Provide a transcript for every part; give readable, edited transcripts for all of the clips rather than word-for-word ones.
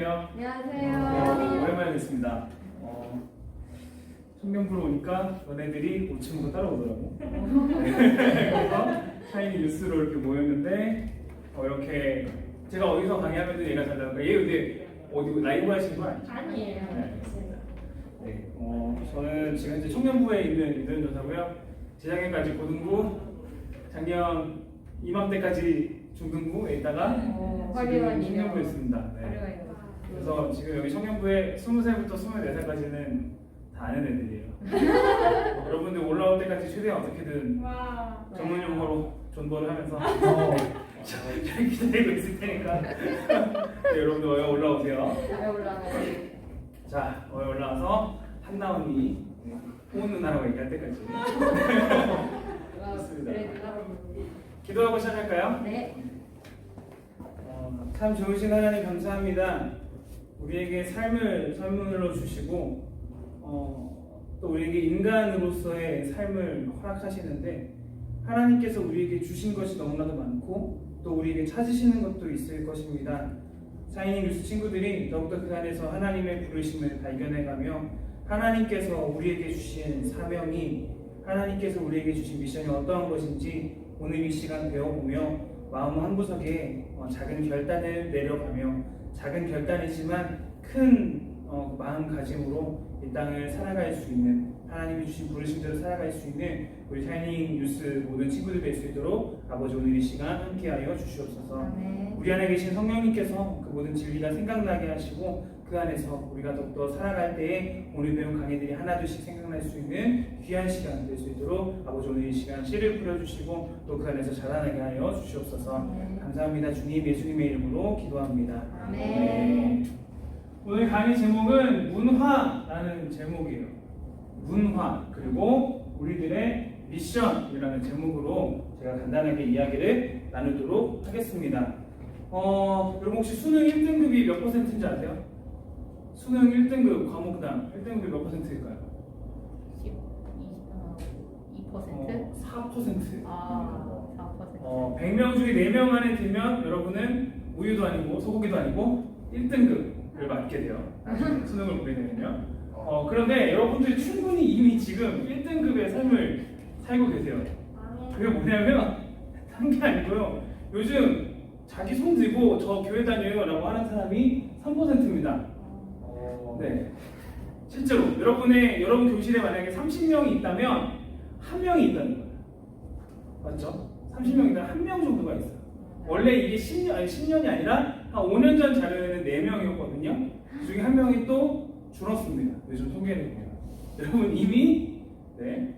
안녕하세요. 안녕하세요. 오랜만에 뵙습니다. 청년부로 오니까 너네들이 5층으로 따라오더라고. 그래서 샤이니 뉴스로 이렇게 모였는데 이렇게 제가 어디서 강의하면 얘가 잘 나올까? 얘 근데 어디 라이브 하시는 거 아니죠? 아니에요. 네, 알겠습니다. 네, 저는 지금 현재 청년부에 있는 이도현 여사고요. 재작년까지 고등부, 작년 이맘때까지 중등부에 있다가 화려한 지금 청년부에 있습니다. 네. 그래서 지금 여기 청년부에 20살부터 24살까지는 다 아는 애들이에요. 여러분들 올라올 때까지 최대한 어떻게든 전문 용어로 존버를 하면서 잘 기다리고 있을 테니까 네, 여러분들 올라오세요. 자, 올라와서 한나 언니 호은 누나라고 얘기할 때까지 좋습니다. 기도하고 시작할까요? 네. 참 좋으신 하나님 감사합니다. 우리에게 삶을 선물로 주시고 또 우리에게 인간으로서의 삶을 허락하시는데 하나님께서 우리에게 주신 것이 너무나도 많고 또 우리에게 찾으시는 것도 있을 것입니다. 샤이니 뉴스 친구들이 더욱더 그 안에서 하나님의 부르심을 발견해가며 하나님께서 우리에게 주신 사명이 하나님께서 우리에게 주신 미션이 어떠한 것인지 오늘 이 시간 배워보며 마음 한 구석에 작은 결단을 내려가며 작은 결단이지만 큰 마음가짐으로 이 땅을 살아갈 수 있는 하나님이 주신 부르심대로 살아갈 수 있는 우리 샤이닝 뉴스 모든 친구들 될 수 있도록 아버지 오늘 이 시간 함께하여 주시옵소서. 아멘. 우리 안에 계신 성령님께서 그 모든 진리가 생각나게 하시고 그 안에서 우리가 더욱더 살아갈 때에 오늘 배운 강의들이 하나둘씩 생각날 수 있는 귀한 시간 될 수 있도록 아버지 오늘 이 시간 씨를 뿌려주시고 또 그 안에서 자라나게 하여 주시옵소서. 아멘. 감사합니다. 주님 예수님의 이름으로 기도합니다. 아멘. 네. 오늘 강의 제목은 문화라는 제목이에요. 문화 그리고 우리들의 미션이라는 제목으로 제가 간단하게 이야기를 나누도록 하겠습니다. 여러분 혹시 수능 1등급이 몇 %인지 아세요? 수능 1등급 과목당 1등급이 몇 %일까요? 2%? 4%. 4%. 100명 중에 4명 안에 들면 여러분은 우유도 아니고 소고기도 아니고 1등급을 맞게 돼요. 수능을 보게 되면요. 그런데 여러분들이 충분히 이미 지금 1등급의 삶을 살고 계세요. 그게 뭐냐면 한 게 아니고요. 요즘 자기 손 들고 저 교회 다녀요 라고 하는 사람이 3%입니다. 네. 실제로 여러분 교실에 만약에 30명이 있다면 한 명이 있다는 거예요. 맞죠? 30명이다 한 명 정도가 있어요. 원래 이게 10년이 아니라 한 5년 전 자료에는 4명이었거든요. 그 중에 한 명이 또 줄었습니다. 요즘 통계를 보면. 여러분 이미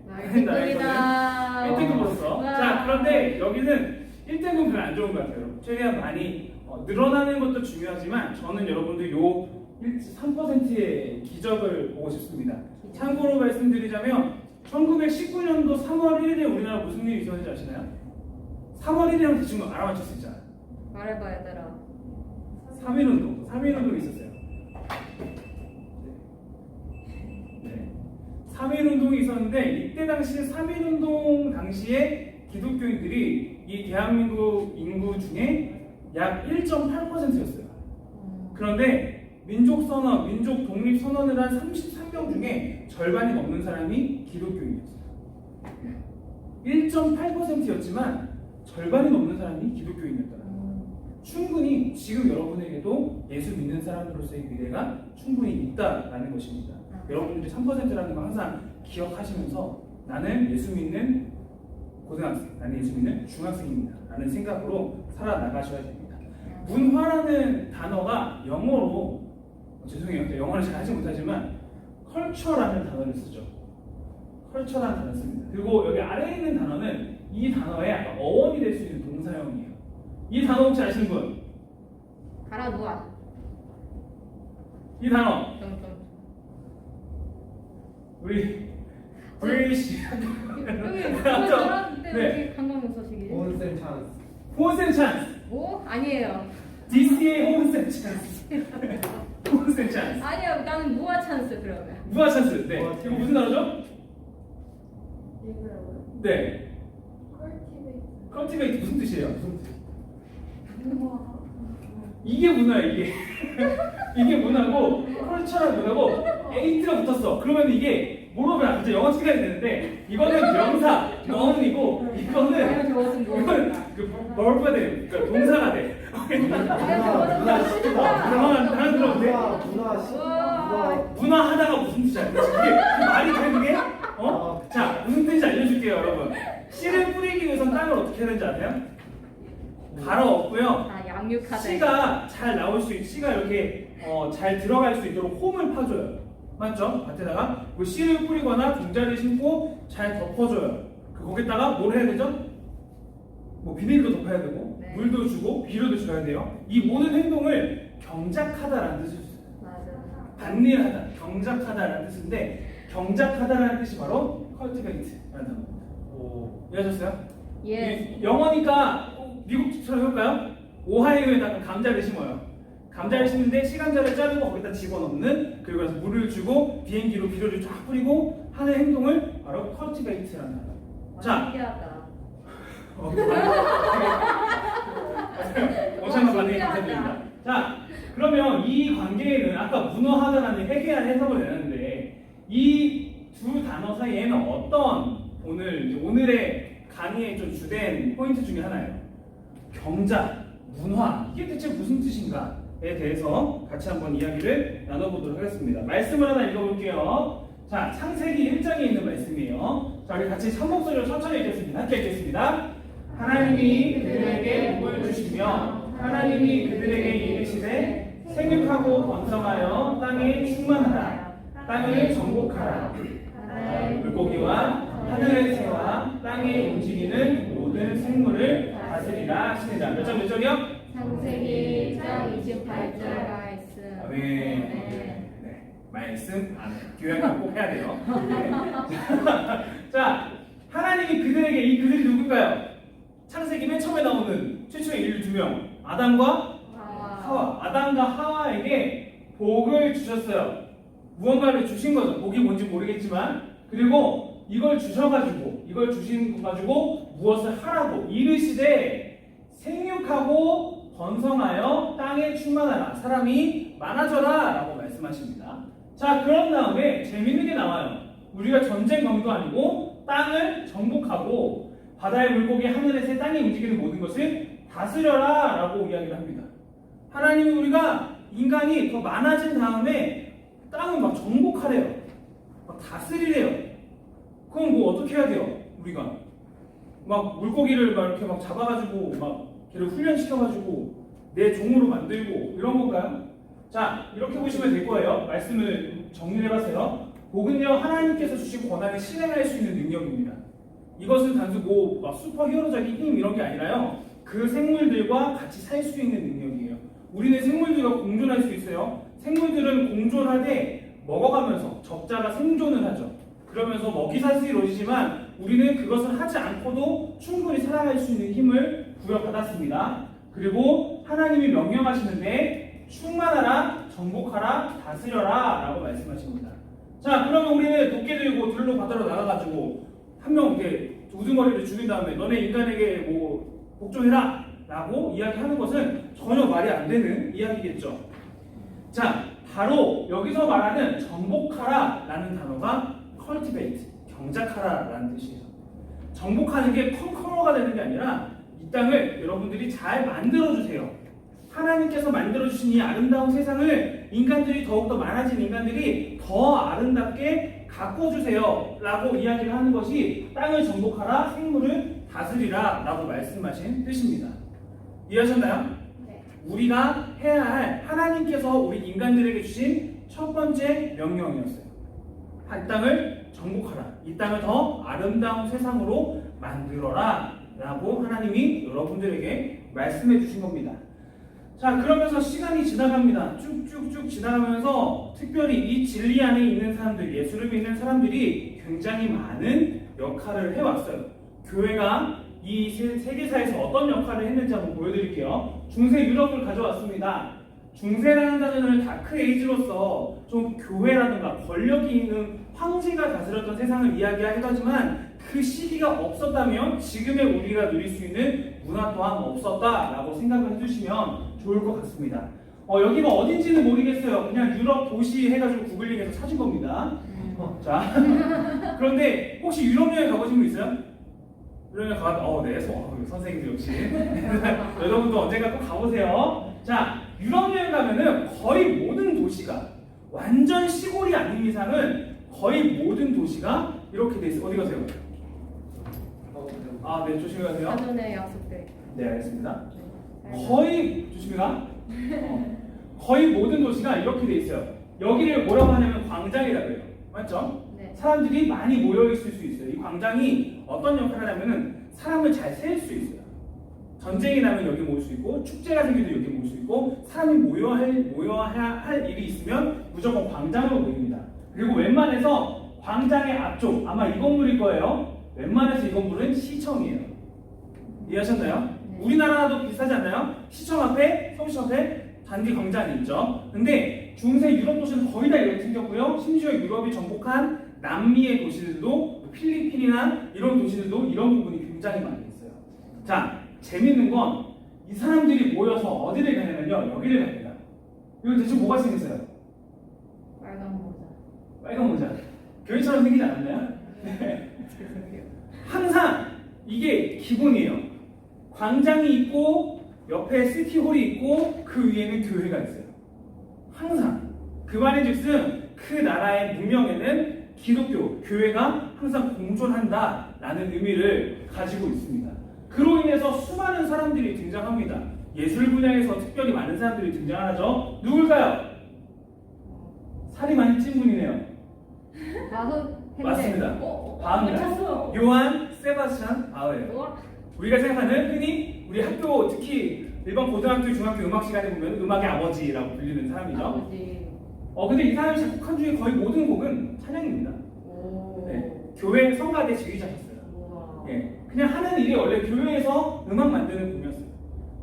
나이입니다. 1등급으로서. 자, 그런데 여기는 1등급은 별로 안 좋은 것 같아요. 최대한 많이 늘어나는 것도 중요하지만 저는 여러분들 요 3%의 기적을 보고 싶습니다. 참고로 말씀드리자면 1919년도 3월 1일에 우리나라 무슨 일이 있었는지 아시나요? 3월 1일이면 대충 알아맞힐 수 있잖아요. 말해봐야 되라. 3.1운동이 있었어요. 3.1운동이 있었는데 이때 당시에 3.1운동 당시에 기독교인들이 이 대한민국 인구 중에 약 1.8%였어요. 그런데 민족선언, 민족 독립선언을 한 33명 중에 절반이 넘는 사람이 기독교인이었어요. 1.8%였지만 절반이 넘는 사람이 기독교인이었다는 거예요. 충분히 지금 여러분에게도 예수 믿는 사람으로서의 미래가 충분히 있다라는 것입니다. 여러분들이 3%라는 거 항상 기억하시면서 나는 예수 믿는 고등학생, 나는 예수 믿는 중학생입니다 라는 생각으로 살아나가셔야 됩니다. 문화라는 단어가 영어로 죄송해요. 영어를 잘 하지 못하지만 컬처라는 단어를 쓰죠. 컬처라는 단어를 씁니다. 그리고 여기 아래에 있는 단어는 이 단어의 약간 어원이 될 수 있는 동사형이에요. 이 단어 혹시 아시는 분? 가라 놓아. 이 단어 우리 브리시 네. 관광 소식이지? 온센 찬스. 호은센 찬스. 뭐? 아니에요. DC의 호은센 찬스. 호은센 찬스. 아니요. 나는 무아 찬스 그러면. 무아 찬스. 네. 이거 무슨 단어죠? 읽으라고요? 네. 컬티베이트. 컬티베이트 무슨 뜻이에요? 문화. 이게 문화야 이게. 이게 문화고 컬처럴 문화고 에이트가 붙었어. 그러면 이게 뭐로 보면 진짜 영어 시간이 되는데 이거는 명사 noun이고 이거는 뭘 봐야 돼? 그러니까 동사가 돼. 단어 들어도 돼? 문화 하다가 무슨 뜻이야? 그게 말이 돼 그게? 어? 자 무슨 뜻인지 알려줄게요 여러분. 씨를 뿌리기 위해서 땅을 어떻게 해야 되는지 아세요? 갈아 엎고요. 아, 양육하다. 씨가 잘 나올 수 있, 씨가 이렇게 잘 들어갈 수 있도록 홈을 파줘요. 맞죠? 밭에다가 그 씨를 뿌리거나 종자를 심고 잘 덮어줘요. 거기다가 뭘 해야 되죠? 뭐 비닐도 덮어야 되고 네. 물도 주고 비료도 줘야 돼요. 이 모든 행동을 경작하다라는 뜻이 있어요. 맞아. 반일하다, 경작하다라는 뜻인데 경작하다라는 뜻이 바로 cultivate라는 단어입니다. 이해하셨어요? 예. 영어니까 미국처럼 해볼까요? 오하이오에다가 감자를 심어요. 감자를 심는데 씨감자를 자르고 거기다 집어넣는, 그리고 나서 물을 주고 비행기로 비료를 쫙 뿌리고 하는 행동을 바로 cultivate라는 단어. 자, 신기하다. 오찬 반응이 감사드립니다. 자, 그러면 이 관계에는 아까 문어하다라는 회개한 해석을 내는데 이 두 단어 사이에는 어떤 오늘의 강의의 좀 주된 포인트 중에 하나예요. 경작, 문화, 이게 대체 무슨 뜻인가에 대해서 같이 한번 이야기를 나눠보도록 하겠습니다. 말씀을 하나 읽어볼게요. 자, 창세기 1장에 있는 말씀이에요. 자, 우리 같이 한 목소리로 천천히 읽겠습니다. 함께 읽겠습니다. 하나님이 그들에게 복을 주시며 하나님이 그들에게 이르시되 생육하고 번성하여 땅에 충만하라. 땅을 정복하라. 물고기와 하늘의 새와 땅에 움직이는 모든 생물을 다스리라 하시니라. 몇 절이요? 창세기 1장 28절 말씀. 아멘. 네. 말씀 아멘. 교양을 꼭 해야 돼요. 네. 자, 하나님이 그들에게, 이 그들이 누굴까요? 창세기 맨 처음에 나오는 최초의 인류 두 명, 아담과 하와. 아담과 하와에게 복을 주셨어요. 무언가를 주신 거죠. 복이 뭔지 모르겠지만, 그리고 이걸 주셔가지고, 이걸 주신 거 가지고 무엇을 하라고 이르시되 생육하고 번성하여 땅에 충만하라. 사람이 많아져라 라고 말씀하십니다. 자, 그런 다음에 재밌는 게 나와요. 우리가 전쟁 경도 아니고 땅을 정복하고 바다의 물고기, 하늘의 새, 땅에 움직이는 모든 것을 다스려라 라고 이야기를 합니다. 하나님이 우리가 인간이 더 많아진 다음에 땅을 막 정복하래요. 막 다스리래요. 그럼 뭐 어떻게 해야 돼요? 우리가 막 물고기를 막 이렇게 막 잡아가지고 막 걔를 훈련시켜가지고 내 종으로 만들고 이런 건가요? 자, 이렇게 보시면 될 거예요. 말씀을 정리해봤어요. 복은요, 하나님께서 주신 권한을 실행할 수 있는 능력입니다. 이것은 단순 막 슈퍼 히어로적인 힘 이런 게 아니라요, 그 생물들과 같이 살 수 있는 능력이에요. 우리는 생물들과 공존할 수 있어요. 생물들은 공존하되 먹어가면서 적자가 생존을 하죠. 그러면서 먹이 사슬이 이루어지지만 우리는 그것을 하지 않고도 충분히 살아갈 수 있는 힘을 부여받았습니다. 그리고 하나님이 명령하시는데 충만하라, 정복하라, 다스려라 라고 말씀하십니다. 자, 그러면 우리는 도끼 들고 들로 바다로 나가가지고 한 명 이렇게 우두머리를 죽인 다음에 너네 인간에게 뭐 복종해라 라고 이야기하는 것은 전혀 말이 안 되는 이야기겠죠. 자, 바로 여기서 말하는 정복하라 라는 단어가 cultivate, 경작하라 라는 뜻이에요. 정복하는 게 컨커러가 되는 게 아니라 이 땅을 여러분들이 잘 만들어주세요. 하나님께서 만들어주신 이 아름다운 세상을 인간들이 더욱더 많아진 인간들이 더 아름답게 가꿔주세요 라고 이야기를 하는 것이 땅을 정복하라, 생물을 다스리라 라고 말씀하신 뜻입니다. 이해하셨나요? 네. 우리가 해야 할 하나님께서 우리 인간들에게 주신 첫 번째 명령이었어요. 한 땅을 정복하라. 이 땅을 더 아름다운 세상으로 만들어라 라고 하나님이 여러분들에게 말씀해 주신 겁니다. 자, 그러면서 시간이 지나갑니다. 쭉쭉쭉 지나가면서 특별히 이 진리 안에 있는 사람들, 예수를 믿는 사람들이 굉장히 많은 역할을 해왔어요. 교회가 이 세계사에서 어떤 역할을 했는지 한번 보여드릴게요. 중세 유럽을 가져왔습니다. 중세라는 단어는 다크에이지로서 좀 교회라든가 권력이 있는 황제가 다스렸던 세상을 이야기하기도 하지만 그 시기가 없었다면 지금의 우리가 누릴 수 있는 문화 또한 없었다라고 생각을 해주시면 좋을 것 같습니다. 여기가 어딘지는 모르겠어요. 그냥 유럽 도시 해가지고 구글링해서 찾은 겁니다. 자, 그런데 혹시 유럽 여행 가보신 분 있어요? 유럽 여행 네, 선생님들 역시 여러분도 언젠가 꼭 가보세요. 자, 유럽 여행 가면은 거의 모든 도시가 완전 시골이 아닌 이상은 거의 모든 도시가 이렇게 돼 있어요. 어디 가세요? 네, 조심히 가세요. 사전에 약속돼. 네, 알겠습니다. 거의 조심히 가. 거의 모든 도시가 이렇게 돼 있어요. 여기를 뭐라고 하냐면 광장이라고 해요. 맞죠? 네. 사람들이 많이 모여 있을 수 있어요. 이 광장이 어떤 역할을 하냐면은 사람을 잘 세울 수 있어요. 전쟁이 나면 여기 모일 수 있고 축제가 생겨도 여기 모일 수 있고 사람이 모여야 할 일이 있으면 무조건 광장으로 모입니다. 그리고 웬만해서 광장의 앞쪽 아마 이 건물일 거예요. 웬만해서 이 건물은 시청이에요. 이해하셨나요? 네. 우리나라도 비슷하지 않나요? 시청 앞에, 서울시청 앞에 단기 광장이 있죠. 근데 중세 유럽 도시는 거의 다 이렇게 생겼고요. 심지어 유럽이 정복한 남미의 도시들도 필리핀이나 이런 도시들도 이런 부분이 굉장히 많이 있어요. 자, 재밌는 건 이 사람들이 모여서 어디를 가냐면요. 여기를 갑니다. 여기 대충 뭐가 생겼어요? 빨간 모자. 빨간 모자. 교회처럼 생기지 않았나요? 네. 항상 이게 기본이에요. 광장이 있고 옆에 시티홀이 있고 그 위에는 교회가 있어요. 항상. 그 말인즉슨 그 나라의 문명에는 기독교, 교회가 항상 공존한다라는 의미를 가지고 있습니다. 그로 인해서 수많은 사람들이 등장합니다. 예술 분야에서 특별히 많은 사람들이 등장하죠. 누굴까요? 살이 많이 찐 분이네요. 바흐 핸델. 맞습니다. 바흐입니다. 맞췄어. 요한 세바스찬 바흐예요. 우와. 우리가 생각하는 흔히 우리 학교 특히 일반 고등학교, 중학교 음악 시간에 보면 음악의 아버지라고 불리는 사람이죠. 아버지. 근데 이 사람이 작곡한 중에 거의 모든 곡은 찬양입니다. 오. 네, 교회 성가대 지휘자셨어요. 우와. 예, 그냥 하는 일이 원래 교회에서 음악 만드는 분이었어요.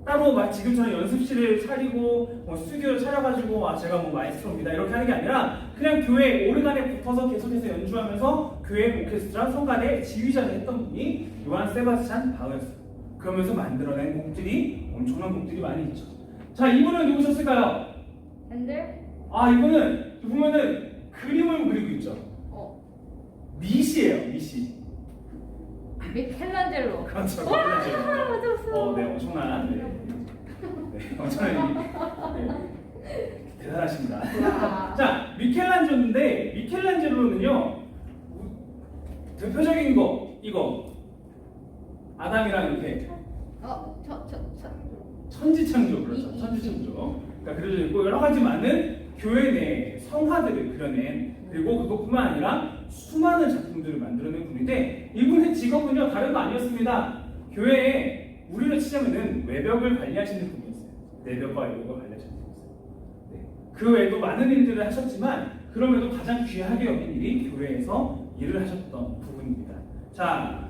따로 막 지금처럼 연습실을 차리고 스튜디오를 차려가지고 제가 마이스트로입니다 이렇게 하는 게 아니라 그냥 교회 오르간에 붙어서 계속해서 연주하면서 교회 오케스트라 성가대 지휘자를 했던 분이 요한 세바스찬 바흐였어요. 그러면서 만들어낸 곡들이 엄청난 곡들이 많이 있죠. 자, 이분은 누구셨을까요? 핸델? 이분은 보면은 그림을 그리고 있죠. 미시예요, 미시. 미켈란젤로. 그렇죠. 맞았어. 네, 엄청난. 엄청난 대단하십니다. 우와. 자, 미켈란젤로인데 미켈란젤로는요 대표적인 거 이거 아담이랑 이렇게 천지창조 그렇죠. 천지창조. 그러니까 그려져 있고 여러 가지 많은 교회 내 성화들을 그려낸 그리고 그것뿐만 아니라 수많은 작품들을 만들어낸 분인데 이분의 직업은요 다른 거 아니었습니다. 교회에 우리로 치자면은 외벽을 관리하시는 분이었어요. 내벽과 외벽을 관리하시는 분이었어요. 네. 그 외에도 많은 일들을 하셨지만 그럼에도 가장 귀하게 여긴 일이 교회에서 일을 하셨던 부분입니다. 자,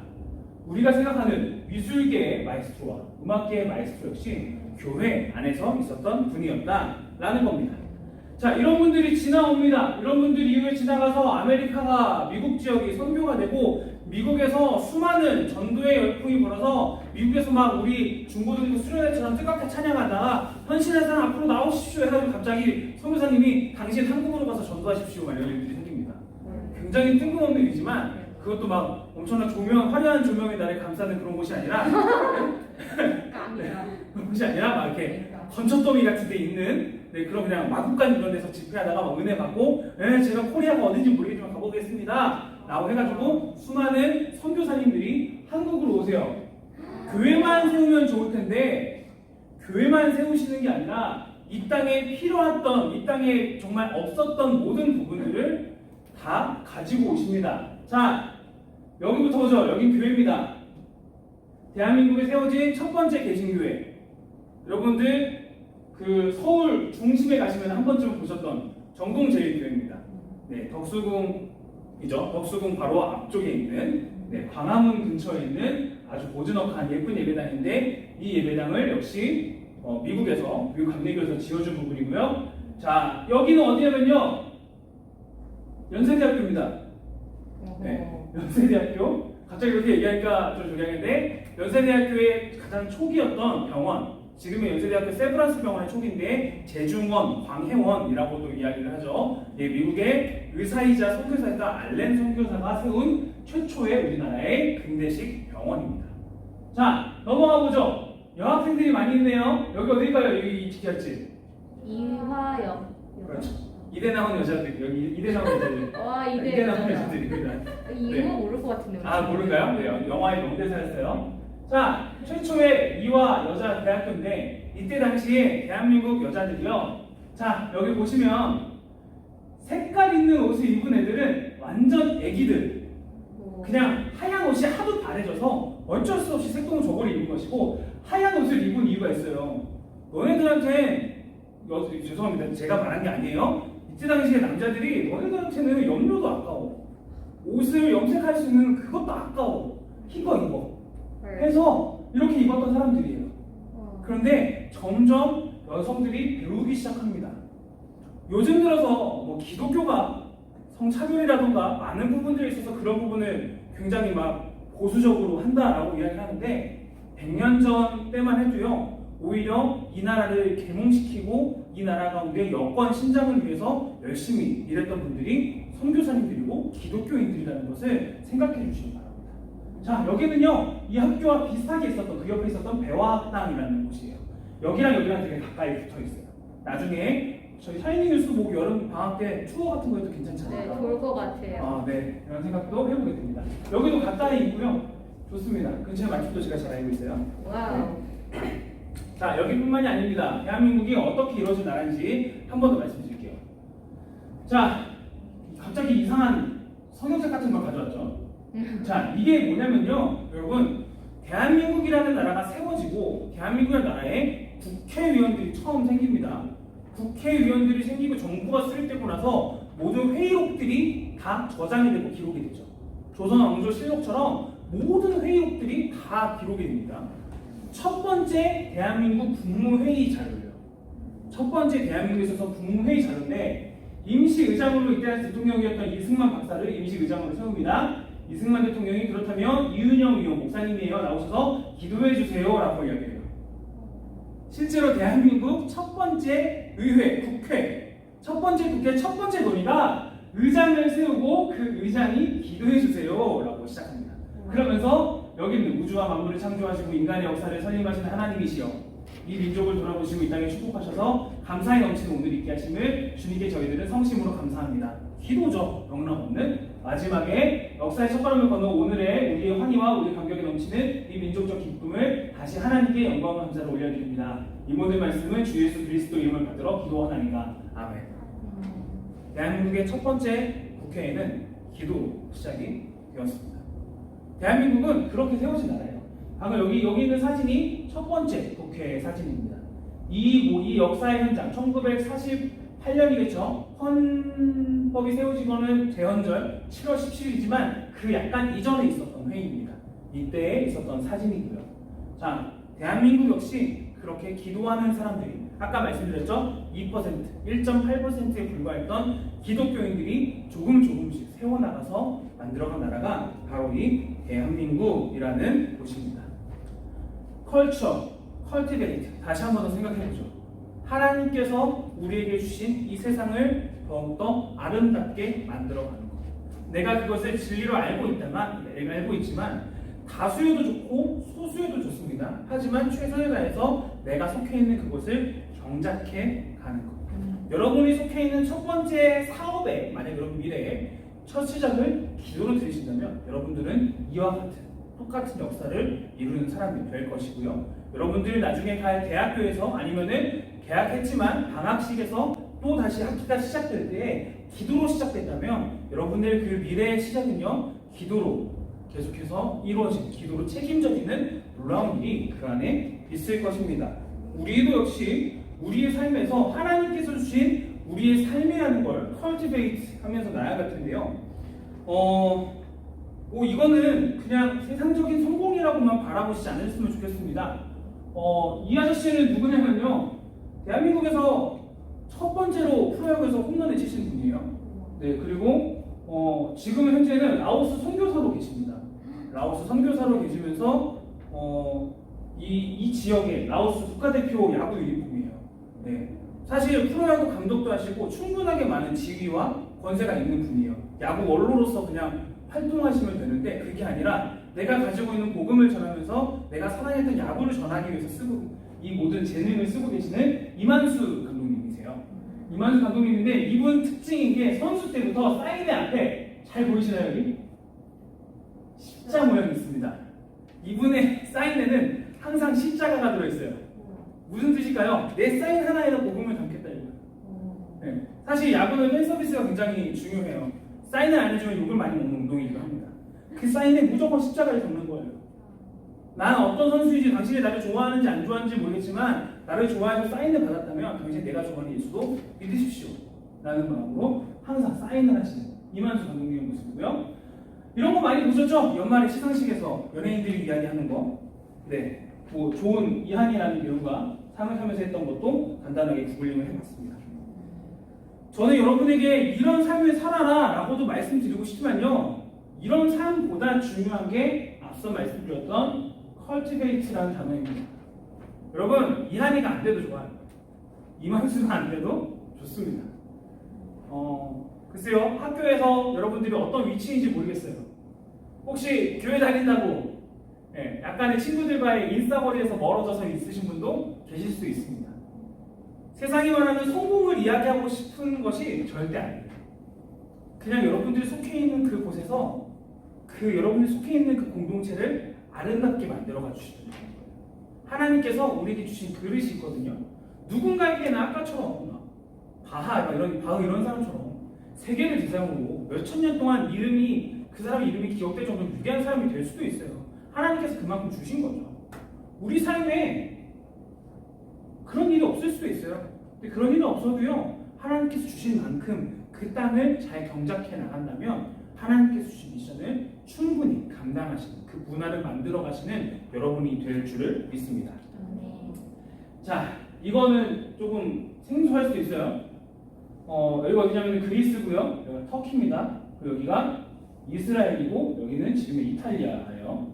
우리가 생각하는 미술계의 마이스트로와 음악계의 마이스트로 역시 교회 안에서 있었던 분이었다라는 겁니다. 자, 이런 분들이 지나옵니다. 이런 분들이 이후에 지나가서 아메리카가 미국 지역이 선교가 되고 미국에서 수많은 전도의 열풍이 불어서 미국에서 막 우리 중고등부 수련회처럼 뜨겁게 찬양하다가 헌신한 사람 앞으로 나오십시오 해가지고 갑자기 선교사님이 당신 한국으로 가서 전도하십시오 막 이런 일들이 생깁니다. 굉장히 뜬금없는 일이지만 그것도 막 엄청난 조명, 화려한 조명의 날에 감싸는 그런 곳이 아니라 그런 곳이 아니라 막 이렇게 건초더미 같은 데 있는 그런 그냥 마국간 이런 데서 집회하다가 막 은혜 받고 제가 코리아가 어딘지 모르겠지만 가보겠습니다 라고 해가지고 수많은 선교사님들이 한국으로 오세요. 교회만 세우면 좋을 텐데 교회만 세우시는 게 아니라 이 땅에 필요했던 이 땅에 정말 없었던 모든 부분들을 다 가지고 오십니다. 자, 여기부터 보죠. 여긴 교회입니다. 대한민국에 세워진 첫 번째 개신교회. 여러분들 그 서울 중심에 가시면 한 번쯤 보셨던 정동제일교회입니다. 네, 덕수궁이죠. 덕수궁 바로 앞쪽에 있는 광화문 근처에 있는 아주 고즈넉한 예쁜 예배당인데 이 예배당을 역시 미국에서 미국 감리교에서 지어준 부분이고요. 자, 여기는 어디냐면요 연세대학교입니다. 네, 연세대학교. 갑자기 이렇게 얘기하니까 좀 조용한데 연세대학교의 가장 초기였던 병원, 지금의 연세대학교 세브란스 병원의 초기인데 제중원, 광해원이라고도 이야기를 하죠. 예, 미국의 의사이자 선교사였던 알렌 선교사가 세운 최초의 우리나라의 근대식 병원입니다. 자, 넘어가 보죠. 여학생들이 많이 있네요. 여기 어딜까요? 여기 이티였지? 이화영. 그렇죠. 이대 나온 여자들, 여기 이대 나온 여자들. 와 이대 나온 이대. 여자들입니다. 이거 모를 것 같은데. 아, 모른가요? 네, 영화의 명대사였어요. 자, 최초의 이화 여자 대학교인데 이때 당시에 대한민국 여자들이요. 자, 여기 보시면 색깔 있는 옷을 입은 애들은 완전 애기들. 그냥 하얀 옷이 하도 바래져서 어쩔 수 없이 색동 저고를 입은 것이고 하얀 옷을 입은 이유가 있어요. 너네들한테 죄송합니다. 제가 말한 게 아니에요. 이때 당시에 남자들이 너네들한테는 염료도 아까워. 옷을 염색할 수 있는 그것도 아까워. 흰 거 입어. 해서 이렇게 입었던 사람들이에요. 그런데 점점 여성들이 배우기 시작합니다. 요즘 들어서 뭐 기독교가 성차별이라던가 많은 부분들에 있어서 그런 부분을 굉장히 막 보수적으로 한다라고 이야기하는데 100년 전 때만 해도요. 오히려 이 나라를 계몽시키고 이 나라 가운데 여권 신장을 위해서 열심히 일했던 분들이 선교사님들이고 기독교인들이라는 것을 생각해 주시기 바랍니다. 자, 여기는요. 이 학교와 비슷하게 있었던 그 옆에 있었던 배화학당이라는 곳이에요. 여기랑 여기랑 되게 가까이 붙어 있어요. 나중에 저희 샤이니 뉴스 보고 여름 방학 때 투어 같은 거 해도 괜찮지 네, 않을까? 좋을 것 같아요. 아, 네. 이런 생각도 해보게 됩니다. 여기도 가까이 있고요. 좋습니다. 근처에 맛집도 제가 잘 알고 있어요. 와우. 자, 여기뿐만이 아닙니다. 대한민국이 어떻게 이루어진 나라인지 한 번 더 말씀드릴게요. 자, 갑자기 이상한 성경책 같은 걸 가져왔죠. 자, 이게 뭐냐면요. 여러분, 대한민국이라는 나라가 세워지고 대한민국이라는 나라에 국회의원들이 처음 생깁니다. 국회의원들이 생기고 정부가 수립되고 나서 모든 회의록들이 다 저장이 되고 기록이 되죠. 조선 왕조실록처럼 모든 회의록들이 다 기록이 됩니다. 첫 번째 대한민국 국무회의 자료예요. 첫 번째 대한민국에 있어서 국무회의 자료인데 임시의장으로 이때 대통령이었던 이승만 박사를 임시의장으로 세웁니다. 이승만 대통령이 그렇다면 이은영 의원 목사님이에요. 나오셔서 기도해 주세요 라고 이야기해요. 실제로 대한민국 첫 번째 의회, 국회, 첫 번째 국회 첫 번째 논의가 의장을 세우고 그 의장이 기도해 주세요 라고 시작합니다. 그러면서 여기는 우주와 만물을 창조하시고 인간의 역사를 설립하시는 하나님이시여 이 민족을 돌아보시고 이 땅에 축복하셔서 감사에 넘치는 오늘 있게 하심을 주님께 저희들은 성심으로 감사합니다. 기도죠. 영락없는 마지막에 역사의 첫걸음을 건너 오늘의 우리의 환희와 우리 감격에 넘치는 이 민족적 기쁨을 다시 하나님께 영광과 감사를 올려드립니다. 이 모든 말씀은 주 예수 그리스도 이름을 받들어 기도하나이다. 아멘. 대한민국의 첫 번째 국회에는 기도로 시작이 되었습니다. 대한민국은 그렇게 세워진 나라예요. 방금 여기 있는 사진이 첫 번째 국회 사진입니다. 이 역사의 현장 1948년이겠죠. 헌법이 세워진 거는 대헌절 7월 17일이지만 그 약간 이전에 있었던 회의입니다. 이때에 있었던 사진이고요. 자, 대한민국 역시 그렇게 기도하는 사람들이 아까 말씀드렸죠. 2%, 1.8%에 불과했던 기독교인들이 조금씩 세워나가서 만들어간 나라가 바로 이 대한민국이라는 곳입니다. 컬처, 컬티베이트 다시 한 번 더 생각해보죠. 하나님께서 우리에게 주신 이 세상을 더욱더 아름답게 만들어가는 것. 내가 그것을 진리로 알고 있지만 다수여도 좋고 소수여도 좋습니다. 하지만 최선을 다해서 내가 속해 있는 그곳을 경작해 가는 것. 여러분이 속해 있는 첫 번째 사업에 만약 여러분 미래에 첫 시작을 기도로 들으신다면 여러분들은 이와 같은 똑같은 역사를 이루는 사람이 될 것이고요. 여러분들이 나중에 갈 대학교에서 아니면은 개학했지만 방학식에서 또 다시 학기가 시작될 때 기도로 시작됐다면 여러분들 그 미래의 시작은요 기도로 계속해서 이루어진 기도로 책임져지는 놀라운 일이 그 안에 있을 것입니다. 우리도 역시 우리의 삶에서 하나님께서 주신 우리의 삶이라는 걸 컬티베이트 하면서 나아갈 텐데요. 이거는 그냥 세상적인 성공이라고만 바라보시지 않으셨으면 좋겠습니다. 이 아저씨는 누구냐면요. 대한민국에서 첫 번째로 프로야구에서 홈런을 치신 분이에요. 네, 그리고 지금 현재는 라오스 선교사로 계십니다. 라오스 선교사로 계시면서 이 지역의 라오스 국가대표 야구 유니폼이에요. 네. 사실 프로야구 감독도 하시고 충분하게 많은 지위와 권세가 있는 분이에요. 야구 원로로서 그냥 활동하시면 되는데 그게 아니라 내가 가지고 있는 복음을 전하면서 내가 사랑했던 야구를 전하기 위해서 쓰고 이 모든 재능을 쓰고 계시는 이만수 감독님이세요. 이만수 감독님인데 이분 특징인 게 선수 때부터 사인회 앞에 잘 보이시나요 여기? 십자 모양이 있습니다. 이분의 사인회는 항상 십자가가 들어있어요. 무슨 뜻일까요? 내 사인 하나에다 복음을 담겠다 이거예요. 네. 사실 야구는 팬 서비스가 굉장히 중요해요. 사인을 안 해주면 욕을 많이 먹는 운동이기도 합니다. 그 사인에 무조건 십자가를 적는 거예요. 나는 어떤 선수인지 당신이 나를 좋아하는지 안 좋아하는지 모르겠지만 나를 좋아해서 사인을 받았다면 당신 내가 좋아하는 예수도 믿으십시오 라는 마음으로 항상 사인을 하시는 이만수 감독님의 모습이고요. 이런 거 많이 보셨죠? 연말에 시상식에서 연예인들이 이야기하는 거. 네, 뭐 좋은 이한이라는 배우가 상을 하면서 했던 것도 간단하게 구글링을 해봤습니다. 저는 여러분에게 이런 삶을 살아라 라고도 말씀드리고 싶지만요, 이런 삶보다 중요한 게 앞서 말씀드렸던 cultivate라는 단어입니다. 여러분, 이한이가 안 돼도 좋아요. 이만수가 안 돼도 좋습니다. 글쎄요, 학교에서 여러분들이 어떤 위치인지 모르겠어요. 혹시 교회 다닌다고 약간의 친구들과의 인싸거리에서 멀어져서 있으신 분도 계실 수 있습니다. 세상이 말하는 성공을 이야기하고 싶은 것이 절대 아니에요. 그냥 여러분들이 속해 있는 그곳에서 여러분이 속해 있는 그 공동체를 아름답게 만들어가 주시는 거예요. 하나님께서 우리에게 주신 그릇이 있거든요. 누군가에게는 아까처럼 바하 이런 사람처럼 세계를 대상으로 몇천 년 동안 그 사람 이름이 기억될 정도로 위대한 사람이 될 수도 있어요. 하나님께서 그만큼 주신 거죠. 우리 삶에 그런 일이 없을 수도 있어요. 근데 그런 일이 없어도요, 하나님께서 주신 만큼 그 땅을 잘 경작해 나간다면 하나님께서 주신 미션을 충분히 감당하시는 그 문화를 만들어 가시는 여러분이 될 줄을 믿습니다. 자, 이거는 조금 생소할 수도 있어요. 여기가 어디냐면 그리스고요, 여기가 터키입니다. 그리고 여기가 이스라엘이고 여기는 지금의 이탈리아예요.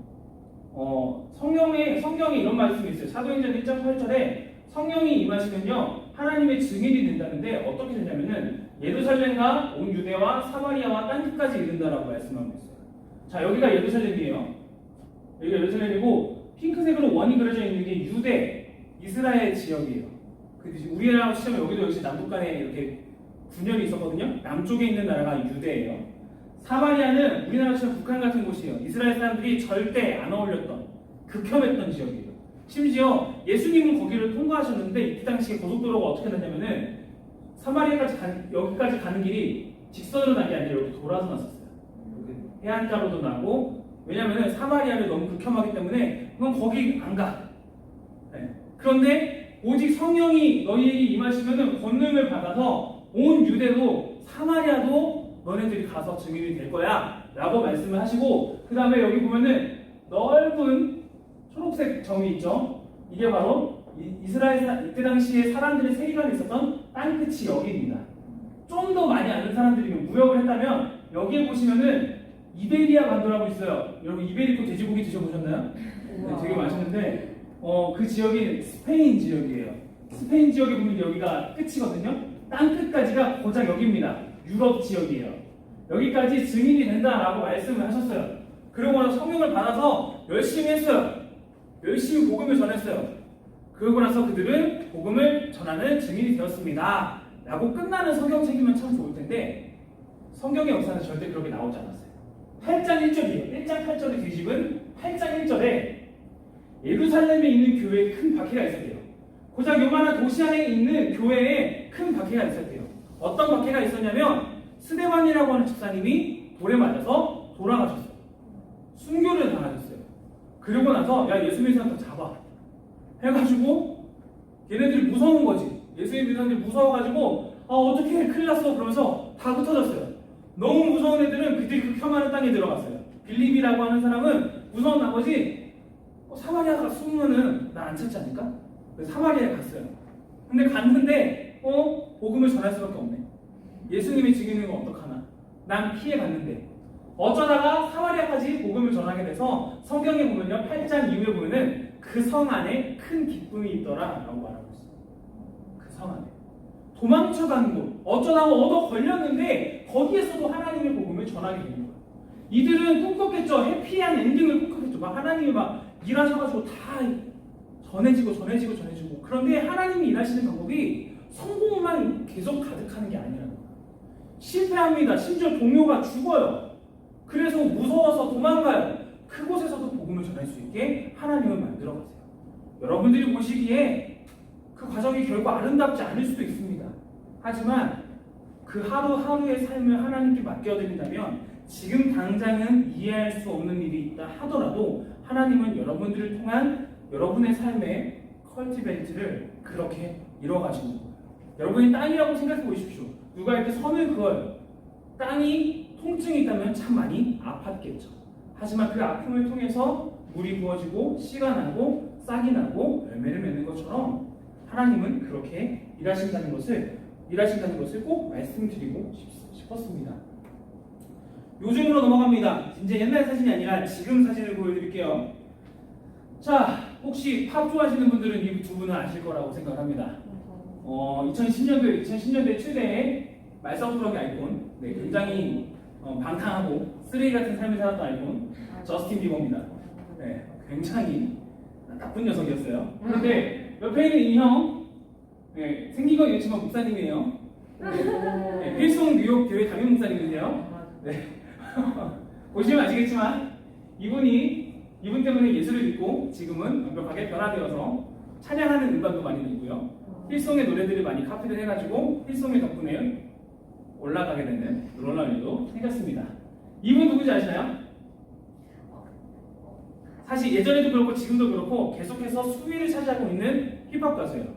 성경에 이런 말씀이 있어요. 사도행전 1장 8절에 성령이 임하시면요, 하나님의 증인이 된다는데 어떻게 되냐면은 예루살렘과 온 유대와 사마리아와 땅끝까지 이른다라고 말씀하고 있어요. 자, 여기가 예루살렘이에요. 여기가 예루살렘이고 핑크색으로 원이 그려져 있는 게 유대, 이스라엘 지역이에요. 우리나라 시점에 여기도 역시 남북 간에 이렇게 분열이 있었거든요. 남쪽에 있는 나라가 유대예요. 사마리아는 우리나라처럼 북한 같은 곳이에요. 이스라엘 사람들이 절대 안 어울렸던, 극혐했던 지역이에요. 심지어 예수님은 거기를 통과하셨는데 이 당시에 고속도로가 어떻게 됐냐면은 여기까지 가는 길이 직선으로 난 게 아니라 이렇게 돌아서 났었어요. 해안가로도 나고, 왜냐면은 사마리아를 너무 극혐하기 때문에 그건 거기 안 가. 네. 그런데 오직 성령이 너희에게 임하시면은 권능을 받아서 온 유대도 사마리아도 너네들이 가서 증인이 될 거야 라고 말씀을 하시고, 그 다음에 여기 보면은 넓은 초록색 점이 있죠. 이게 바로 이때 당시에 사람들의 세계관에 있었던 땅끝이 여기입니다. 좀 더 많이 아는 사람들이면 무역을 했다면 여기에 보시면은 이베리아 반도라고 있어요. 여러분 이베리코 돼지고기 드셔보셨나요? 네, 되게 맛있는데 그 지역이 스페인 지역이에요. 스페인 지역에 보면 여기가 끝이거든요. 땅끝까지가 고작 여기입니다. 유럽 지역이에요. 여기까지 증인이 된다라고 말씀을 하셨어요. 그러고 나서 성령을 받아서 열심히 했어요. 열심히 복음을 전했어요. 그러고 나서 그들은 복음을 전하는 증인이 되었습니다 라고 끝나는 성경책이면 참 좋을 텐데, 성경의 역사는 절대 그렇게 나오지 않았어요. 8장 1절이에요. 1장 8절의 뒤집은 8장 1절에 예루살렘에 있는 교회에 큰 박해가 있었대요. 고작 요만한 도시 안에 있는 교회에 큰 박해가 있었대요. 어떤 박해가 있었냐면 스데반이라고 하는 집사님이 돌에 맞아서 돌아가셨어요. 순교를 당하셨어요. 그러고 나서 야, 예수 믿는 사람 다 잡아 해가지고 얘네들이 무서운 거지. 예수 믿는 사람들이 무서워가지고 어떻게 큰일 났어 그러면서 다 흩어졌어요. 너무 무서운 애들은 그들이 극혐하는 땅에 들어갔어요. 빌립이라고 하는 사람은 무서운 나머지 사마리아가 숨으면은 나 안 찾지 않을까? 그래서 사마리아에 갔어요. 근데 갔는데 복음을 전할 수밖에 없네. 예수님이 증인인 건 어떡하나? 난 피해갔는데 어쩌다가 사마리아까지 복음을 전하게 돼서 성경에 보면요 8장 이후에 보면은 그 성 안에 큰 기쁨이 있더라라고 말하고 있어요. 그 성 안에 도망쳐간 곳 어쩌다가 얻어 걸렸는데 거기에서도 하나님의 복음을 전하게 되는 거예요. 이들은 꿈꿨겠죠. 해피한 엔딩을 꿈꿨겠죠. 막 하나님이 막 일하셔가지고 다 전해지고 그런데 하나님이 일하시는 방법이 성공만 계속 가득하는 게 아니라는 거예요. 실패합니다. 심지어 동료가 죽어요. 그래서 무서워서 도망가요. 그곳에서도 복음을 전할 수 있게 하나님은 만들어 가세요. 여러분들이 보시기에 그 과정이 결코 아름답지 않을 수도 있습니다. 하지만 그 하루하루의 삶을 하나님께 맡겨드린다면 지금 당장은 이해할 수 없는 일이 있다 하더라도 하나님은 여러분들을 통한 여러분의 삶의 컬티베이트를 그렇게 이뤄가시는 거예요. 여러분이 땅이라고 생각해 보십시오. 누가 이렇게 선을 그어요. 땅이 통증이 있다면 참 많이 아팠겠죠. 하지만 그 아픔을 통해서 물이 부어지고 씨가 나고 싹이 나고 열매를 맺는 것처럼 하나님은 그렇게 일하신다는 것을 꼭 말씀드리고 싶었습니다. 요즘으로 넘어갑니다. 이제 옛날 사진이 아니라 지금 사진을 보여드릴게요. 자, 혹시 팝 좋아하시는 분들은 이 두 분은 아실 거라고 생각합니다. 2010년대 최대의 말썽꾸러기 아이콘, 네, 굉장히 방탕하고 쓰레기 같은 삶을 살았던 아이콘, 저스틴 비버입니다. 네, 굉장히 나쁜 녀석이었어요. 그런데 옆에 있는 이 형, 네, 생긴 건 이렇지만 목사님이에요. 네, 필송 뉴욕 교회 담임 목사님이세요. 네. 보시면 아시겠지만 이분 때문에 예수를 믿고 지금은 완벽하게 변화되어서 찬양하는 음반도 많이 내고요. 필송의 노래들을 많이 카피를 해가지고 필송의 덕분에 올라가게 되는 그런 일도 생겼습니다. 이분 누군지 아시나요? 사실 예전에도 그렇고 지금도 그렇고 계속해서 수위를 차지하고 있는 힙합 가수예요.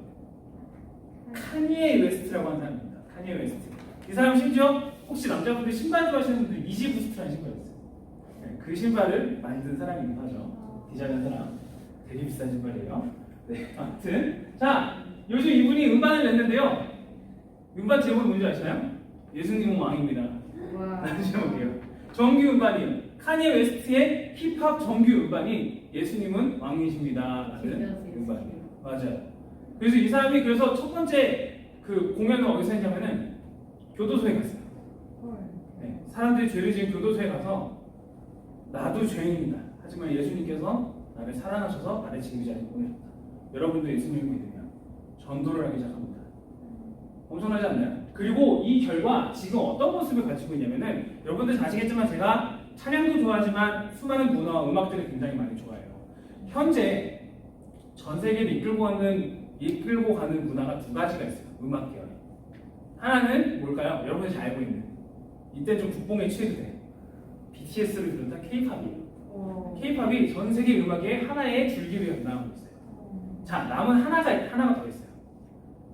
카니에 웨스트라고 하는 사람입니다. 카니에 웨스트. 이 사람 심지어 혹시 남자분들 신발 좋아하시는 분들 이지 부스트라는 신발이었어요. 네, 그 신발을 만든 사람이기도 하죠. 디자인한 사람. 되게 비싼 신발이에요. 네, 아무튼 자, 요즘 이분이 음반을 냈는데요. 음반 제목이 뭔지 아시나요? 예수님은 왕입니다. 라는 제목이에요. 정규 음반이에요. 카니에 웨스트의 힙합 정규 음반이 예수님은 왕이십니다. 라는 음반이에요. 맞아요. 그래서 이 사람이 그래서 첫 번째 그 공연을 어디서 했냐면은 교도소에 갔어요. 네, 사람들이 죄를 지은 교도소에 가서 나도 죄인이다. 하지만 예수님께서 나를 사랑하셔서 나를 지금 이 자리에 보내셨다. 여러분도 예수님을 믿으면 전도를 하기 시작합니다. 엄청나지 않나요? 그리고 이 결과 지금 어떤 모습을 가지고 있냐면은 여러분들 잘 아시겠지만 제가 찬양도 좋아하지만 수많은 문화와 음악들을 굉장히 많이 좋아해요. 현재 전 세계를 이끌고 가는 문화가 두 가지가 있어요. 음악 계열. 하나는 뭘까요? 여러분이 잘 알고 있는. 이때 좀 국뽕에 취해도 돼. BTS를 비롯한 K-팝이에요. K-팝이 전 세계 음악의 하나의 줄기를 담당하고 있어요. 자, 남은 하나가 더 있어요.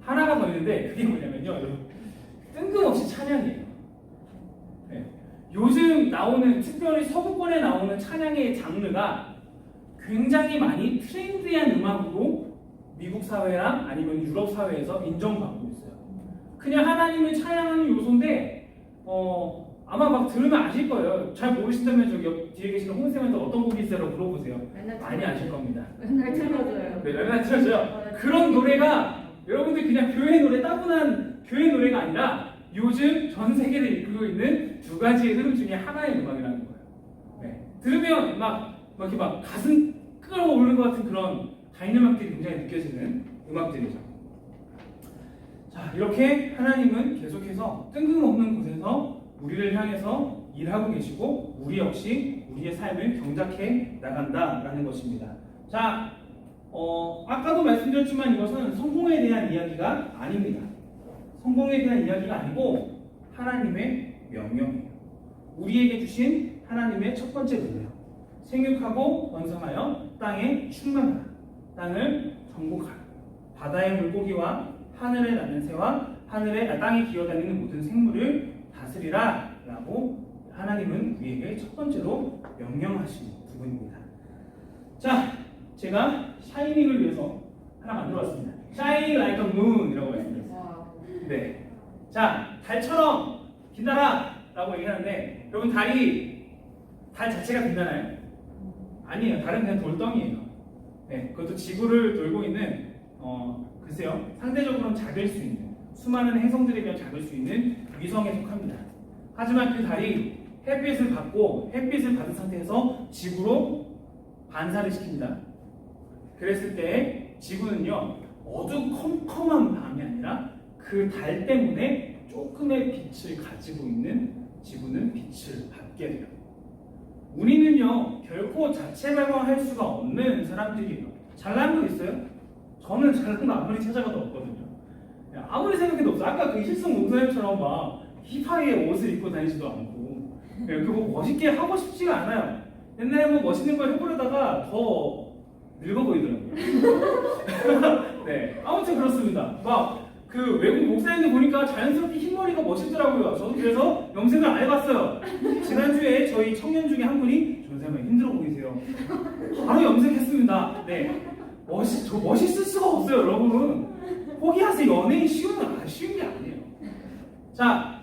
하나가 더 있는데 그게 뭐냐면요, 여러분 뜬금없이 찬양이에요. 네. 요즘 나오는 특별히 서구권에 나오는 찬양의 장르가 굉장히 많이 트렌디한 음악으로 미국 사회랑 아니면 유럽 사회에서 인정받고 있어요. 그냥 하나님을 찬양하는 요소인데 아마 막 들으면 아실 거예요. 잘 모르신다면 저기 옆 뒤에 계시는 홍쌤한테 어떤 곡이 있어요? 물어보세요. 많이 아실 겁니다. 맨날 틀어줘요. 네, 맨날 틀어줘요. 그런 노래가 여러분들 그냥 교회 노래 따분한 교회 노래가 아니라 요즘 전 세계를 이끌고 있는 두 가지의 흐름 중에 하나의 음악이라는 거예요. 네. 들으면 이렇게 막 가슴 끌어오르는 것 같은 그런 다이내믹들이 굉장히 느껴지는 음악들이죠. 자, 이렇게 하나님은 계속해서 뜬금없는 곳에서 우리를 향해서 일하고 계시고 우리 역시 우리의 삶을 경작해 나간다라는 것입니다. 자, 아까도 말씀드렸지만 이것은 성공에 대한 이야기가 아닙니다. 성공에 대한 이야기가 아니고 하나님의 명령이에요. 우리에게 주신 하나님의 첫 번째 명령. 생육하고 번성하여 땅에 충만하라. 땅을 정복하라. 바다의 물고기와 하늘에 나는 새와 땅에 기어다니는 모든 생물을 다스리라 라고 하나님은 우리에게 첫 번째로 명령하신 부분입니다. 자, 제가 샤이닝을 위해서 하나 만들어봤습니다. Shine like a moon 이라고 말씀드렸어요. 네. 자, 달처럼 빛나라 라고 얘기하는데 여러분 달이 달 자체가 빛나나요? 아니에요. 달은 그냥 돌덩이에요. 네, 그것도 지구를 돌고 있는 글쎄요, 상대적으로는 작을 수 있는, 수많은 행성들에 비해 작을 수 있는 위성에 속합니다. 하지만 그 달이 햇빛을 받고 햇빛을 받은 상태에서 지구로 반사를 시킵니다. 그랬을 때 지구는요, 어두컴컴한 밤이 아니라 그 달 때문에 조금의 빛을 가지고 있는 지구는 빛을 받게 돼요. 우리는요, 결코 자체 발광할 수가 없는 사람들이에요. 잘난 거 있어요? 저는 잘난 거 아무리 찾아봐도 없거든요. 아무리 생각해도 없어. 아까 그 힐성 목사님처럼 막 힙하게 옷을 입고 다니지도 않고, 그거 멋있게 하고 싶지가 않아요. 옛날에 뭐 멋있는 걸 해보려다가 더 늙어 보이더라고요. 네, 아무튼 그렇습니다. 막 그 외국 목사님들 보니까 자연스럽게 흰머리가 멋있더라고요. 저도 그래서 염색을 안 해봤어요. 지난주에 저희 청년 중에 한 분이 전생을 힘들어 보이세요. 바로 염색했습니다. 네, 멋있을 수가 없어요, 여러분. 포기하세요. 연예인 쉬운 게 아니에요. 자,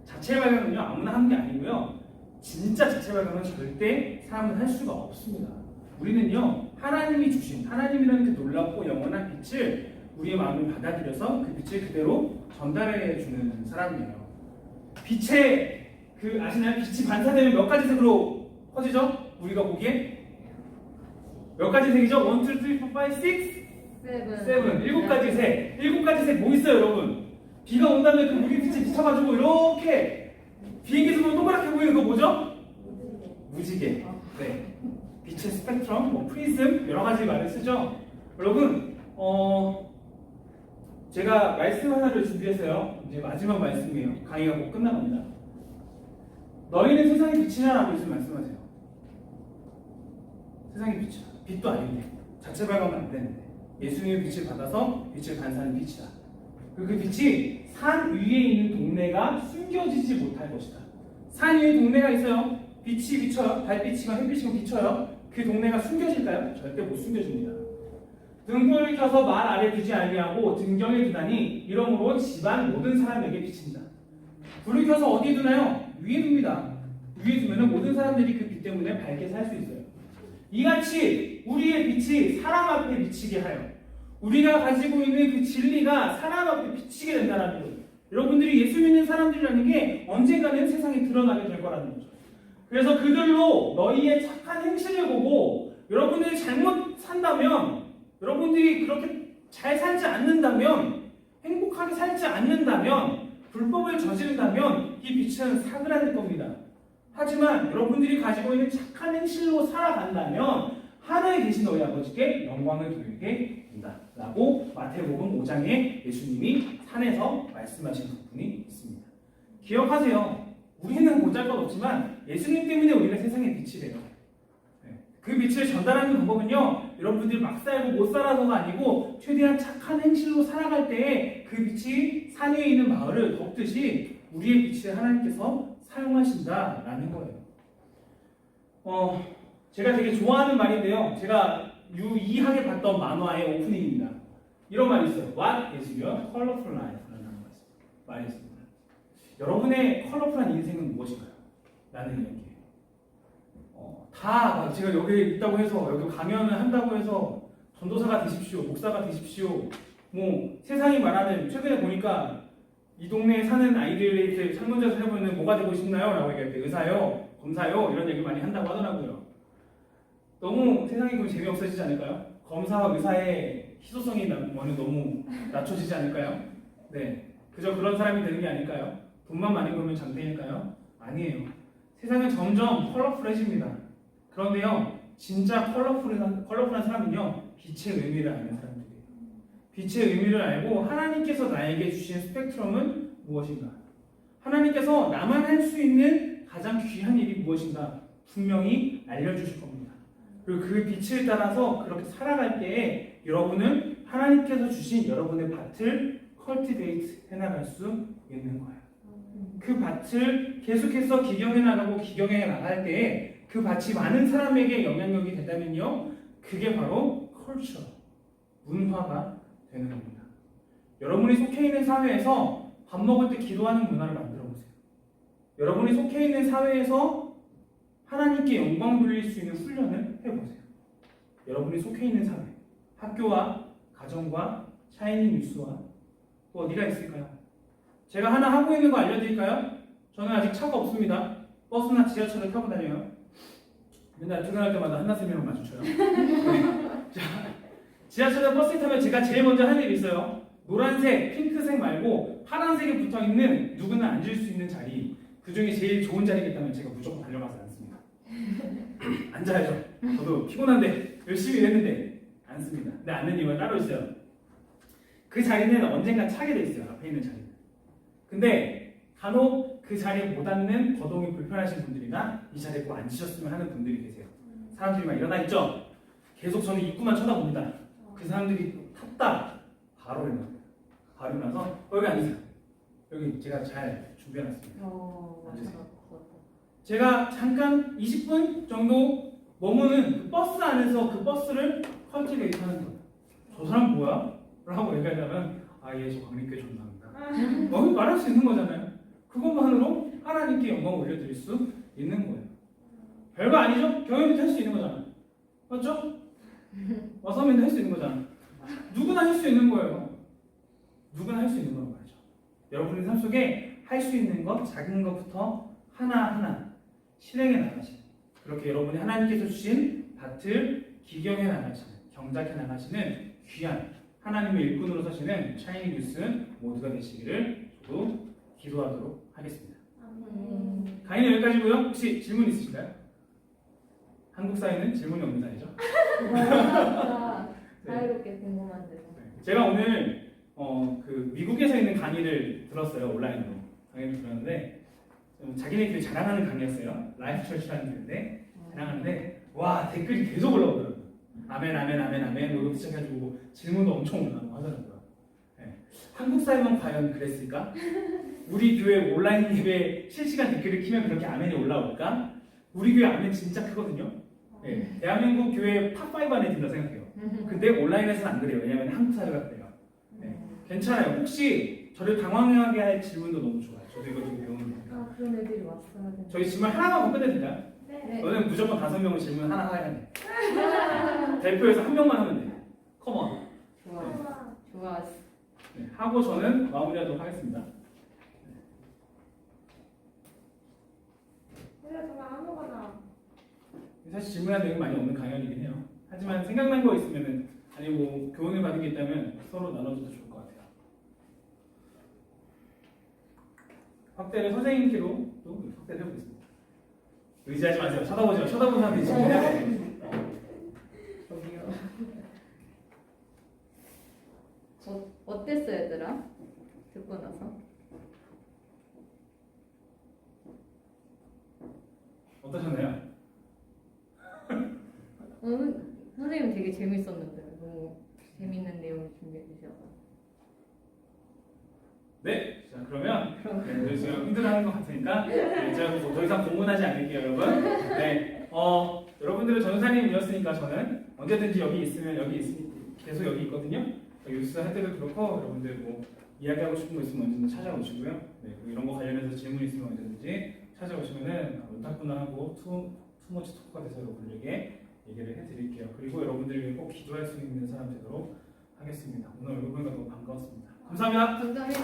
자체 발광은요 아무나 하는 게 아니고요. 진짜 자체 발광은 절대 사람은 할 수가 없습니다. 우리는요 하나님이 주신 하나님이라는 그 놀랍고 영원한 빛을 우리의 마음을 받아들여서 그 빛을 그대로 전달해 주는 사람이에요. 빛의 그 아시나요? 빛이 반사되면 몇 가지 색으로 퍼지죠? 우리가 보기에 몇 가지 색이죠? 1, 2, 3, 4, 5, 6 7, 7가지 색. 7가지 색 뭐 있어요, 여러분? 비가 온다면 그 물이 빛이 비쳐가지고 이렇게 비행기에서 보면 동그랗게 보이는 거 뭐죠? 무지개. 네. 빛의 스펙트럼, 뭐 프리즘 여러 가지 말을 쓰죠. 여러분, 제가 말씀 하나를 준비했어요. 이제 마지막 말씀이에요. 강의가 곧 끝나갑니다. 너희는 세상의 빛이냐라고 예수님 말씀하세요. 세상의 빛이야. 빛도 아닌데 자체 발광은 안 되는데 예수님의 빛을 받아서 빛을 반사하는 빛이다. 그 빛이 산 위에 있는 동네가 숨겨지지 못할 것이다. 산 위에 동네가 있어요. 빛이 비쳐요. 달빛이면 햇빛이면 비쳐요. 그 동네가 숨겨질까요? 절대 못 숨겨집니다. 등불을 켜서 말 아래 두지 아니하고 등경에 두다니 이러므로 집안 모든 사람에게 비친다. 불을 켜서 어디에 두나요? 위에 둡니다. 위에 두면 모든 사람들이 그 빛 때문에 밝게 살 수 있어요. 이같이 우리의 빛이 사람 앞에 비치게 하여 우리가 가지고 있는 그 진리가 사람 앞에 비치게 된다는 거예요. 여러분들이 예수 믿는 사람들이라는 게 언젠가는 세상에 드러나게 될 거라는 거죠. 그래서 그들로 너희의 착한 행실을 보고 여러분들이 잘못 산다면, 여러분들이 그렇게 잘 살지 않는다면, 행복하게 살지 않는다면, 불법을 저지른다면 이 빛은 사그라들 겁니다. 하지만 여러분들이 가지고 있는 착한 행실로 살아간다면 하늘에 계신 너희 아버지께 영광을 돌리게 된다 라고 마태복음 5장에 예수님이 산에서 말씀하신 부분이 있습니다. 기억하세요. 우리는 보잘것없지만 예수님 때문에 우리가 세상의 빛이 돼요. 그 빛을 전달하는 방법은요, 여러분들이 막 살고 못 살아서가 아니고 최대한 착한 행실로 살아갈 때에 그 빛이 산 위에 있는 마을을 덮듯이 우리의 빛을 하나님께서 사용하신다라는 거예요. 제가 되게 좋아하는 말인데요. 제가 유이하게 봤던 만화의 오프닝입니다. 이런 말이 있어요. What is your colorful life? 라는 말이 있습니다. 여러분의 컬러풀한 인생은 무엇인가요? 라는 이야기예요. 다 제가 여기 있다고 해서 여기 강연을 한다고 해서 전도사가 되십시오, 목사가 되십시오. 뭐 세상이 말하는 최근에 보니까 이 동네에 사는 아이들의 이제 설문조사 해보면 뭐가 되고 싶나요? 라고 얘기할 때 의사요, 검사요 이런 얘기 많이 한다고 하더라고요. 너무 세상이 그럼 재미없어지지 않을까요? 검사와 의사의 희소성이 너무 낮춰지지 않을까요? 네, 그저 그런 사람이 되는 게 아닐까요? 돈만 많이 벌면 장대일까요? 아니에요. 세상은 점점 컬러풀해집니다. 그런데요, 진짜 컬러풀한 사람은요, 빛의 의미를 아는 사람들이에요. 빛의 의미를 알고 하나님께서 나에게 주신 스펙트럼은 무엇인가? 하나님께서 나만 할 수 있는 가장 귀한 일이 무엇인가? 분명히 알려주실 겁니다. 그리고 그 빛을 따라서 그렇게 살아갈 때에 여러분은 하나님께서 주신 여러분의 밭을 컬티베이트 해나갈 수 있는 거예요. 그 밭을 계속해서 기경해 나가고 기경해 나갈 때에 그 밭이 많은 사람에게 영향력이 된다면요, 그게 바로 컬처, 문화가 되는 겁니다. 여러분이 속해 있는 사회에서 밥 먹을 때 기도하는 문화를 만들어 보세요. 여러분이 속해 있는 사회에서 하나님께 영광 돌릴 수 있는 훈련을 해보세요. 여러분이 속해 있는 사회, 학교와 가정과 샤이니 뉴스와 또 어디가 있을까요? 제가 하나 하고 있는 거 알려드릴까요? 저는 아직 차가 없습니다. 버스나 지하철을 타고 다녀요. 맨날 퇴근할 때마다 한나쌤이랑 마주쳐요. 네. 자, 지하철이나 버스 타면 제가 제일 먼저 하는 일이 있어요. 노란색, 핑크색 말고 파란색에 붙어있는 누구나 앉을 수 있는 자리, 그 중에 제일 좋은 자리가 있다면 제가 무조건 달려가서 앉습니다. 앉아야죠. 저도 피곤한데 열심히 일했는데 앉습니다. 근데 앉는 이유가 따로 있어요. 그 자리는 언젠가 차게 돼 있어요. 앞에 있는 자리는. 근데 간혹 그 자리에 못 앉는 거동이 불편하신 분들이나 이 자리에 꼭 앉으셨으면 하는 분들이 계세요. 사람들이 막 일어나 있죠. 계속 저는 입구만 쳐다봅니다. 그 사람들이 탔다 바로 일어납니다. 바로 일어나서 여기 앉으세요. 여기 제가 잘 준비해놨습니다. 맞아. 제가 잠깐 20분 정도 머무는 그 버스 안에서 그 버스를 컬티베이트 하는 거예요. 저 사람 뭐야? 라고 얘기하자면 예, 저 광림교회 전도합니다. 말할 수 있는 거잖아요. 그것만으로 하나님께 영광을 올려드릴 수 있는 거예요. 별거 아니죠? 경영도 할 수 있는 거잖아요. 맞죠? 와서면도 할 수 있는 거잖아요. 누구나 할 수 있는 거예요. 누구나 할 수 있는 거란 말이죠. 여러분의 삶 속에 할 수 있는 것, 작은 것부터 하나하나 실행해 나가시는, 그렇게 여러분이 하나님께서 주신 밭을 기경해 나가시는, 경작해 나가시는 귀한 하나님의 일꾼으로 서시는 샤이니 뉴스 모두가 되시기를 저도 기도하도록 하겠습니다. 강의는 여기까지고요. 혹시 질문 있으신가요? 한국 사회는 질문이 없는 사회죠. 자유롭게 궁금한데. 제가 오늘 그 미국에서 있는 강의를 들었어요. 온라인으로 강의를 들었는데 자기네끼리 자랑하는 강의였어요. 라이프 철치라는 교회인데 자랑하는데 와 댓글이 계속 올라오더라고요. 아멘 아멘 아멘 아멘 이렇게 시작해가지고 질문도 엄청 올라오고 하더라고요. 네. 한국 사회만 과연 그랬을까? 우리 교회 온라인 예배 실시간 댓글을 키면 그렇게 아멘이 올라올까? 우리 교회 아멘 진짜 크거든요. 네. 대한민국 교회 탑5 안에 든다 생각해요. 근데 온라인에서는 안 그래요. 왜냐하면 한국 사회가 그래요. 네. 괜찮아요. 혹시 저를 당황하게 할 질문도 너무 좋아요. 저도 이거 좀 배우는 거니까. 그런 애들이 왔어야 돼. 저희 질문 하나만 끝내도 될까요? 네. 너는 무조건 5명은 질문 하나 해야 돼. 대표에서 한 명만 하면 돼. 컴온. 좋아. 네, 하고 저는 마무리하도록 하겠습니다. 정말 아무거나. 사실 질문할 내용이 많이 없는 강연이긴 해요. 하지만 생각난 거 있으면은 아니 뭐 교훈을 받은 게 있다면 서로 나눠줘도 좋을 것 같아요. 확대를 선생님께로 또 확대를 해보겠습니다. 의지하지 마세요. 쳐다보지 마. 쳐다보는 사람들이 질문해야 돼. 저기요. 어땠어 얘들아? 듣고 나서? 어떠셨나요? 선생님 되게 재밌었는데 너무 재밌는 내용을 준비해 주셔서. 네. 자 그러면 네, 지금 힘들어하는 것 같으니까 네, 제가 더 이상 공문하지 않을게요, 여러분. 네. 여러분들은 전사님이었으니까 저는 언제든지 여기 있으면 계속 여기 있거든요. 뉴스 할 때도 그렇고 여러분들 뭐 이야기하고 싶은 거 있으면 언제든 찾아오시고요. 네, 그리고 이런 거 관련해서 질문 있으면 언제든지 찾아오시면은 온타쿠나하고 투머치 토크가 돼서 여러분들에게 얘기를 해드릴게요. 그리고 여러분들에게 꼭 기도할 수 있는 사람 되도록 하겠습니다. 오늘 얼굴 보니까 너무 반가웠습니다. 감사합니다. 감사합니다.